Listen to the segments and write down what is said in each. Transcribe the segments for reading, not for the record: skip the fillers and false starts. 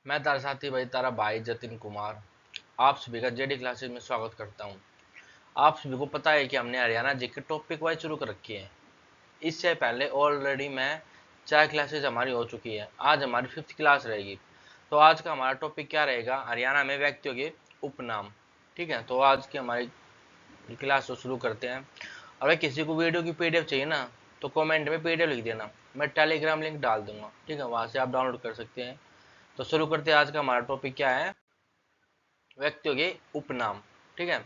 मैं तारा साथी भाई तारा भाई जतिन कुमार आप सभी का जेडी क्लासेस में स्वागत करता हूं। आप सभी को पता है कि हमने हरियाणा जीके टॉपिक वाइज शुरू कर रखी है। इससे पहले ऑलरेडी मैं 4 क्लासेज हमारी हो चुकी है। आज हमारी 5th क्लास रहेगी। तो आज का हमारा टॉपिक क्या रहेगा? हरियाणा में व्यक्तियों के उपनाम। ठीक है, तो आज की हमारी क्लास को शुरू करते हैं। अगर किसी को वीडियो की पीडीएफ चाहिए ना, तो कमेंट में पीडीएफ लिख देना, मैं टेलीग्राम लिंक डाल दूंगा। ठीक है, वहां से आप डाउनलोड कर सकते हैं। तो शुरू करते हैं। आज का हमारा टॉपिक क्या है? व्यक्तियों के उपनाम। ठीक है,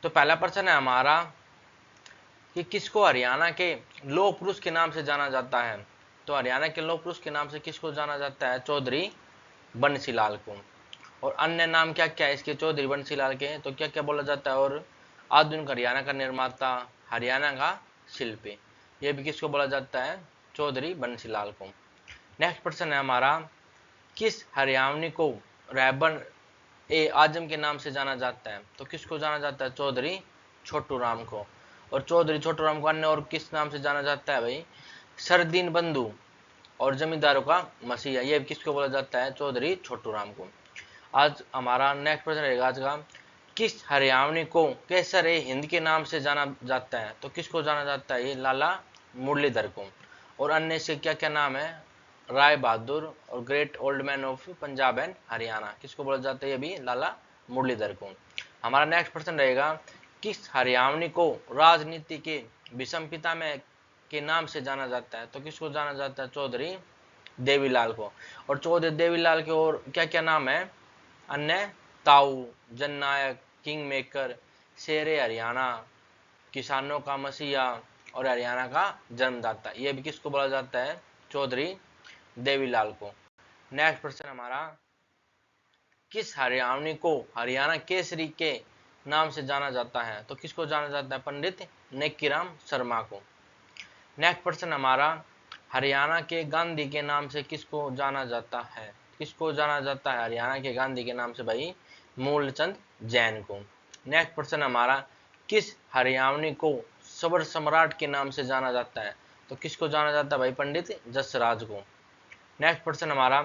तो पहला प्रश्न है हमारा कि किसको हरियाणा के लौह पुरुष के नाम से जाना जाता है? तो हरियाणा के लौह पुरुष के नाम से किसको जाना जाता है? चौधरी बंसीलाल को। और अन्य नाम क्या क्या है इसके चौधरी बंसीलाल के? तो क्या क्या बोला जाता है? और आधुनिक हरियाणा का निर्माता, हरियाणा का शिल्पी, ये भी किसको बोला जाता है? चौधरी बंसीलाल को। नेक्स्ट प्रश्न है हमारा, किस हरियाणवी को रैबन ए आजम के नाम से जाना जाता है? तो किसको जाना जाता है? चौधरी छोटू राम को। और चौधरी छोटू राम को अन्य और किस नाम से जाना जाता है भाई? सरदीन बंधु और जमींदारों का मसीहा, ये किसको बोला जाता है? चौधरी छोटू राम को। आज हमारा नेक्स्ट प्रश्न रहेगा आज का, किस हरियाणवी को केसर ए हिंद के नाम से जाना जाता है? तो किसको जाना जाता है? ये लाला मुरलीधर को। और अन्य से क्या क्या नाम है? राय बहादुर और great old man of Punjab and Haryana, किसको बोला जाता है? ये भी लाला मुरलीधर को। हमारा नेक्स्ट प्रश्न रहेगा, किस हरियाणवी को राजनीति के विषम पिता में के नाम से जाना जाता है? तो किसको जाना जाता है? चौधरी देवीलाल को। और चौधरी देवीलाल के और क्या क्या नाम है अन्य? ताऊ, जननायक, किंग मेकर, शेरे हरियाणा, किसानों का मसीहा और हरियाणा का जन्मदाता, ये भी किसको बोला जाता है? चौधरी देवीलाल को। नेक्स्ट प्रश्न हमारा, किस हरियाणवी को हरियाणा केसरी के नाम से जाना जाता है? तो किसको जाना जाता है? पंडित नेक्कीराम शर्मा को। नेक्स्ट प्रश्न हमारा, हरियाणा के गांधी के नाम से किसको जाना जाता है? किसको जाना जाता है हरियाणा के गांधी के नाम से? भाई मूलचंद जैन को। नेक्स्ट प्रश्न हमारा, किस हरियाणवी को सबर सम्राट के नाम से जाना जाता है? तो किसको जाना जाता है? भाई पंडित जसराज को। नेक्स्ट प्रश्न हमारा,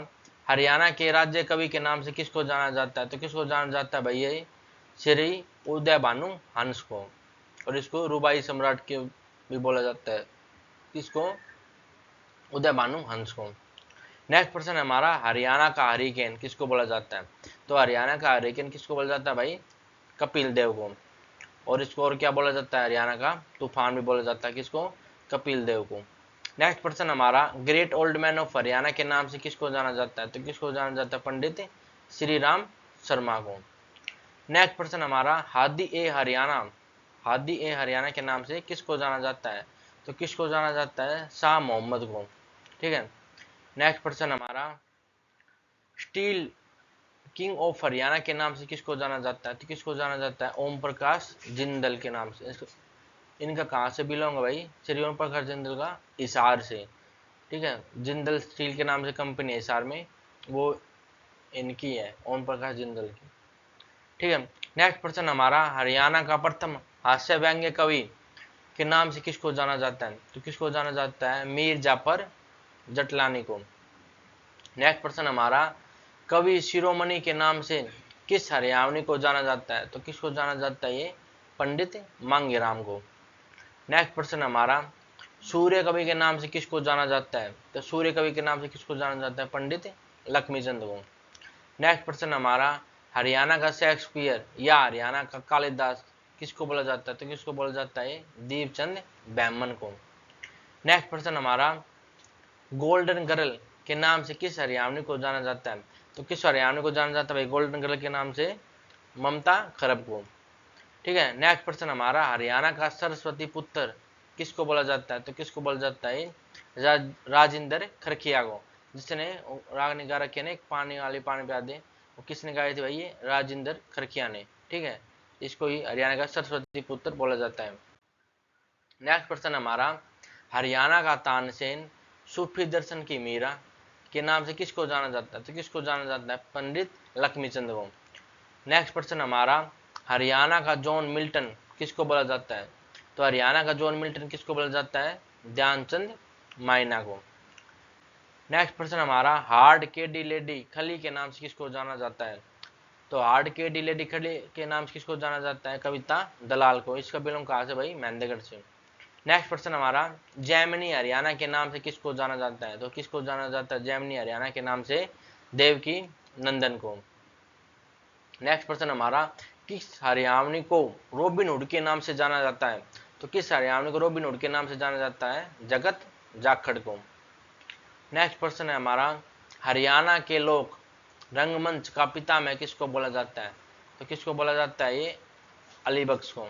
हरियाणा के राज्य कवि के नाम से किसको जाना जाता है? तो किसको जाना जाता है? भाई ये श्री उदय भानु हंस को। और इसको रूबाई सम्राट के भी बोला जाता है। किसको? उदय भानु हंस को। नेक्स्ट प्रश्न हमारा, हरियाणा का हरिकेन किसको बोला जाता है? तो हरियाणा का हरिकेन किसको बोला जाता है? भाई कपिल देव को। और इसको और क्या बोला जाता है? हरियाणा का तूफान भी बोला जाता है। किसको? कपिल देव को। नेक्स्ट प्रश्न हमारा, great old man of Haryana के नाम से किसको जाना जाता है? तो किसको जाना जाता है? पंडित श्री राम शर्मा को। नेक्स्ट प्रश्न हमारा, हादी ए हरियाणा, हादी ए हरियाणा के नाम से किसको जाना जाता है? तो किसको जाना जाता है? शाह मोहम्मद को। ठीक है। नेक्स्ट प्रश्न हमारा, स्टील किंग ऑफ हरियाणा के नाम से किसको जाना जाता है? तो किसको जाना जाता है? ओम प्रकाश जिंदल के नाम से। इनका कहाँ से बिलोंग है भाई? श्री ओम प्रकाश जिंदल का हिसार से। ठीक है, जिंदल स्टील के नाम से कंपनी है हिसार में, वो इनकी है, ओम प्रकाश जिंदल की। ठीक है। नेक्स्ट प्रश्न हमारा, हरियाणा का प्रथम हास्य व्यंग्य कवि के नाम से किसको जाना जाता है? तो किसको जाना जाता है? मीर जाफर जटलानी को। नेक्स्ट प्रश्न हमारा, कवि शिरोमणि के नाम से किस हरियाणवी को जाना जाता है? तो किसको जाना जाता है? ये पंडित मांगेराम को। नेक्स्ट प्रश्न हमारा, सूर्य कवि के नाम से किसको जाना जाता है? तो सूर्य कवि के नाम से किसको जाना जाता है? पंडित लक्ष्मीचंद को। नेक्स्ट प्रश्न हमारा, हरियाणा का शेक्सपियर या हरियाणा का कालिदास किसको बोला जाता है? तो किसको बोला जाता है? दीपचंद बैमन को। नेक्स्ट प्रश्न हमारा, गोल्डन गर्ल के नाम से किस हरियाणवी को जाना जाता है? तो किस हरियाणवी को जाना जाता है भाई गोल्डन गर्ल के नाम से? ममता खरब को। ठीक है। नेक्स्ट प्रश्न हमारा, हरियाणा का सरस्वती पुत्र किसको बोला जाता है? तो किसको बोला जाता है? राजेंद्र खरखिया को, जिसने रागनी गा रखी है ना, पानी वाली पानी पिला दे, वो किसने गाई थी भाई? ये राजेंद्र खरखिया ने। ठीक है, इसको ही हरियाणा का सरस्वती पुत्र बोला जाता है। नेक्स्ट प्रश्न हमारा, हरियाणा का तानसेन सूफी दर्शन की मीरा के नाम से किसको जाना जाता है? तो किसको जाना जाता है? पंडित लक्ष्मीचंद को। नेक्स्ट प्रश्न हमारा, हरियाणा का जॉन मिल्टन किसको बोला जाता है? तो हरियाणा का जॉन मिल्टन किसको बोला जाता है? ध्यानचंद माइना को। नेक्स्ट प्रश्न हमारा, हार्ड केडी लेडी खली के नाम से किसको जाना जाता है? तो हार्ड केडी लेडी खली के नाम से किसको जाना जाता है? कविता दलाल को। इसका बिलोंग कहाँ से भाई? महेंद्रगढ़ से। नेक्स्ट प्रश्न हमारा, जैमिनी हरियाणा के नाम से किसको जाना जाता है? तो किसको जाना जाता है जैमिनी हरियाणा के नाम से? देवकी नंदन को। नेक्स्ट प्रश्न हमारा, किस हरियाणवी को रॉबिन हुड के नाम से जाना जाता है? तो किस हरियाणवी को रॉबिन हुड के नाम से जाना जाता है? जगत जाखड़ को। नेक्स्ट प्रश्न है हमारा, हरियाणा के लोक रंगमंच का पितामह किसको बोला जाता है? तो किसको बोला जाता है? ये अली बख्श को।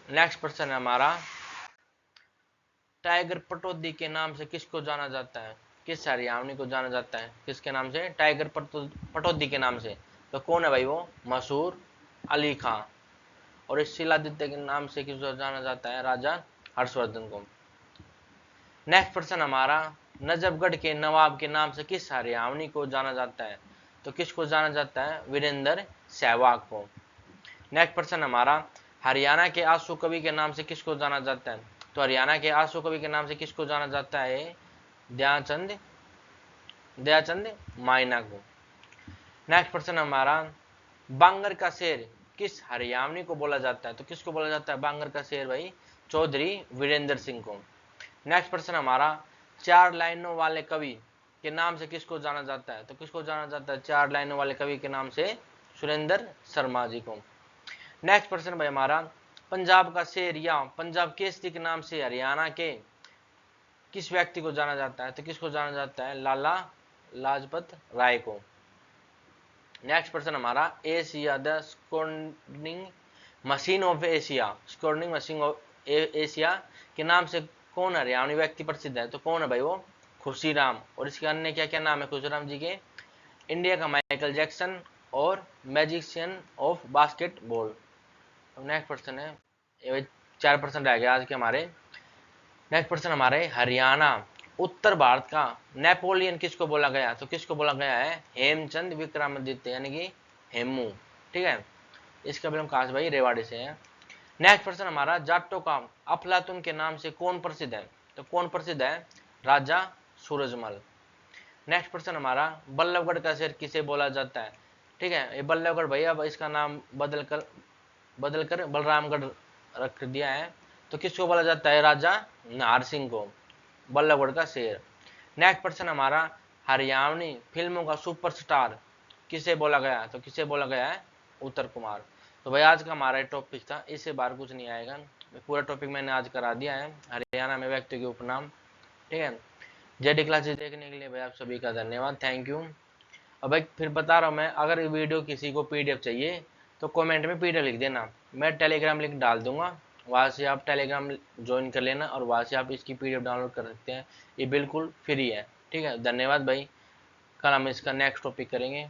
नेक्स्ट प्रश्न है हमारा, टाइगर पटौदी के नाम से किसको जाना जाता है? किस हरियाणवी को जाना जाता है किसके नाम से? टाइगर पटौदी के नाम से। तो कौन है भाई वो? मशहूर अली खां। और इस शिलादित्य के नाम से किसको जाना जाता है? राजा हर्षवर्धन को। नेक्स्ट प्रश्न हमारा, नजफगढ़ के नवाब के नाम से किस हरियाणवी को जाना जाता है? तो किसको जाना जाता है? वीरेंद्र सहवाग को। नेक्स्ट प्रश्न हमारा, हरियाणा के आंसू कवि के नाम से किसको जाना जाता है? तो हरियाणा के आंसू कवि के नाम से किसको जाना जाता है? दयाचंद मायना को। नेक्स्ट प्रश्न हमारा, बांगर का शेर किस हरियाणवी को बोला जाता है? तो किसको बोला जाता है बांगर का शेर भाई? चौधरी वीरेंद्र सिंह को। नेक्स्ट प्रश्न हमारा, चार लाइनों वाले कवि के नाम से किसको जाना जाता है? तो किसको जाना जाता है चार लाइनों वाले कवि के नाम से? सुरेंद्र शर्मा जी को। नेक्स्ट प्रश्न भाई हमारा, पंजाब का शेर या पंजाब केसरी के नाम से हरियाणा के किस व्यक्ति को जाना जाता है? तो किसको जाना जाता है? लाला लाजपत राय को। नेक्स्ट प्रश्न हमारा, Asia the scoring machine of Asia, scoring machine of Asia के नाम से कौन हरियाणवी व्यक्ति प्रसिद्ध है? तो कौन है भाई वो? खुर्शीराम। और इसके अन्य क्या क्या नाम है खुर्शीराम जी के? इंडिया का माइकल जैक्सन और मैजिशियन ऑफ बास्केटबॉल। नेक्स्ट प्रश्न है, ये 4 प्रश्न रह गए आज के हमारे। नेक्स्ट प्रश्न हमारे, हरियाणा उत्तर भारत का नेपोलियन किसको बोला गया? तो किसको बोला गया है? हेमचंद विक्रमादित्य यानी कि हेमू। ठीक है, इसका बिलोंग कहाँ से भाई? रेवाड़ी से है। नेक्स्ट प्रश्न हमारा, जाटों का अफलातुन के नाम से कौन प्रसिद्ध है? तो कौन प्रसिद्ध है? राजा सूरजमल। नेक्स्ट प्रश्न हमारा, बल्लभगढ़ का शेर किसे बोला जाता है? ठीक है, ये बल्लभगढ़ भैया अब इसका नाम बदलकर बलरामगढ़ रख दिया है। तो किसको बोला जाता है? राजा नाहर सिंह को। बल्लभगढ़ का शेर। नेक्स्ट प्रश्न हमारा, हरियाणवी फिल्मों का सुपरस्टार किसे बोला गया? तो किसे बोला गया है? उत्तर कुमार। तो भाई आज का हमारा टॉपिक था, इससे बाहर कुछ नहीं आएगा। पूरा टॉपिक मैंने आज करा दिया है, हरियाणा में व्यक्तियों के उपनाम। ठीक है, जेडी क्लासेस देखने के लिए भाई आप सभी का धन्यवाद, थैंक यू। अब भाई फिर बता रहा हूँ मैं, अगर वीडियो किसी को पीडीएफ चाहिए तो कमेंट में पीडीएफ लिख देना, मैं टेलीग्राम लिंक डाल दूंगा, वहाँ से आप टेलीग्राम ज्वाइन कर लेना और वहाँ से आप इसकी पीडीएफ डाउनलोड कर सकते हैं। ये बिल्कुल फ्री है। ठीक है, धन्यवाद भाई। कल हम इसका नेक्स्ट टॉपिक करेंगे।